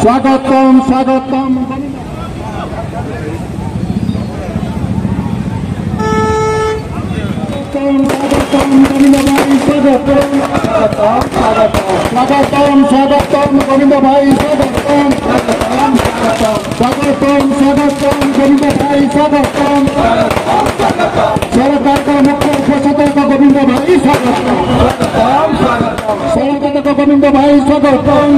स्वागतम स्वागतम स्वागतम गोविंद भाई स्वागतम स्वागतम स्वागतम गोविंद भाई स्वागतम स्वागतम स्वागतम गोविंद भाई स्वागतम सरकार का मुख्य उपसचिव गोविंद भाई स्वागतम स्वागत गोविंद भाई स्वागतम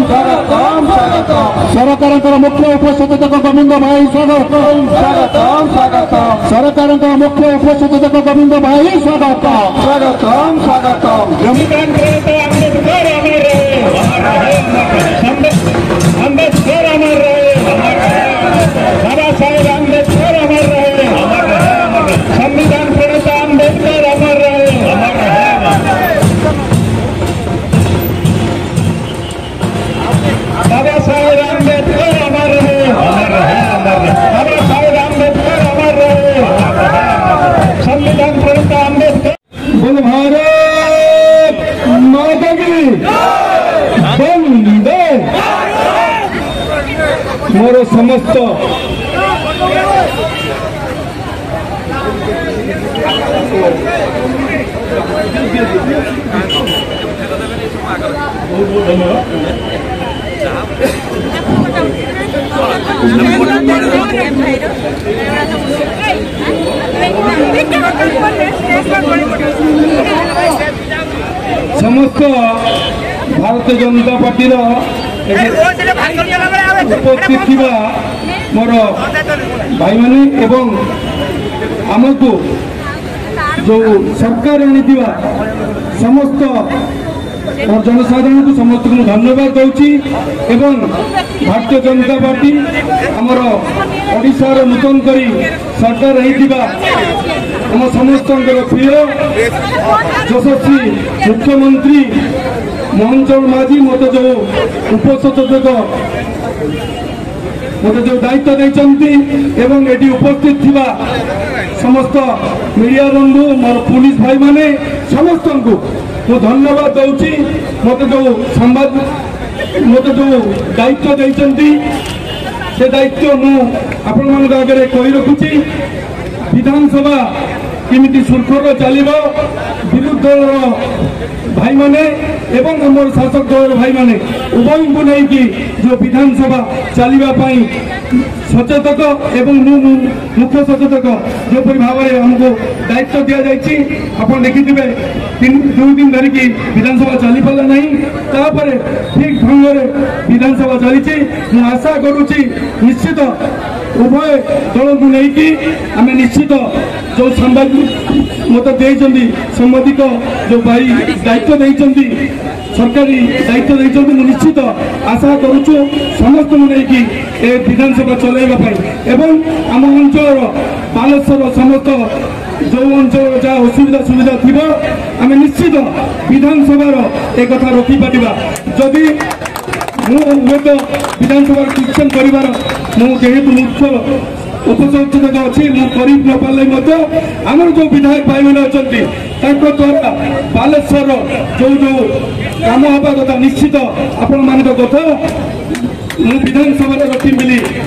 सरकार मुख्य उपसचिव गोविंद भाई स्वागतम सरकार मुख्य उपसचिव गोविंद भाई स्वागतम स्वागतम स्वागतम अम्बेडकर अमर रहे बाबा साहेब अम्बेडकर अमर रहे संविधान प्रणेता अम्बेडकर अमर रहे बाबा साहेब अम्बेडकर अमर रहे बाबा साहेब अम्बेडकर अमर रहे संविधान प्रणेता अम्बेडकर। बोल भारत माता की वंदे। मोर समस्त समस्त भारतीय जनता पार्टी उपस्थित थी मोर भाई माने एवं आमको जो सरकार आनी समस्त जनसाधारण को समस्त को धन्यवाद दूची एवं भारतीय जनता पार्टी आमर ओडिशार नूतन करी सरकार आम समस्त प्रिय यशस्वी मुख्यमंत्री मोहन चरण माझी मत जो उपसचिव मत जो दायित्व देती उपस्थित थिबा समस्त मीडिया बंधु मोर पुलिस भाई माने समस्त को मु धन्यवाद दूची मत जो संवाद मत जो दायित्व देती से दायित्व मु आपण मान आगे कही रखुची विधानसभा किमिति सुरखुर चलो विरोधी दल भाई माने एवं आम शासक दल भाई माने उभय को लेकिन जो विधानसभा चलने सचेतक एवं मुख्य सचेतक जोपरी भाव में आमको दायित्व दि जाए आप देखिथे 2 दिन धरिकी विधानसभा चली पारा ना ठीक ढंग से विधानसभा चली आशा करुच्ची निश्चित उभय दल को लेकिन आम निश्चित जो सांबादिक मत देती सांबादिक जो भाई दायित्व देती सरकारी दायित्व देती निश्चित आशा करुचु समस्त को लेकिन ए विधानसभा चलैवाई एवं आम अंचल बालेश्वर समस्त जो अंचल जहाँ असुविधा सुविधा थी आम निश्चित विधानसभा एक रखिपर जदि मुझे विधानसभा क्वेश्चन करेतु मुख्य उपसचिव अच्छी मुझे न पारे आम जो विधायक भाई मैंने अच्छा द्वारा बालेश्वर जो जो काम हवा कथा निश्चित आपण मान कथा मु विधानसभा रखी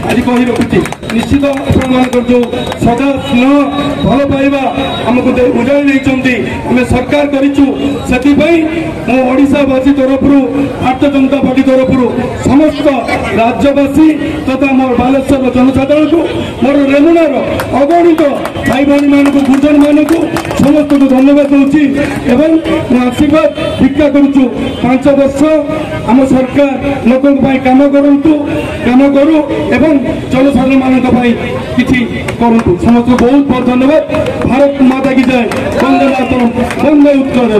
आज कही रखुची निश्चित आप जो सदा स्नेह भल पाइबा आमको बुझाई नहीं आम सरकार करूँ से ओडावासी तरफ भारतीय जनता पार्टी तरफ समस्त राज्यवासी तथा मोर बालेश्वर जनसाधारण को मोर रेमुनार अगणित भाई भाई मान गुर्जन मान को समस्त को धन्यवाद दूसरी एवं आशीर्वाद भिक्षा करुचु 5 वर्ष आम सरकार लोकों काम करूँ एवं जनसाधारण मान किसी करूँ समस्त बहुत बहुत धन्यवाद। भारत माता की जय। वंदे मातरम। वंदे उत्कल।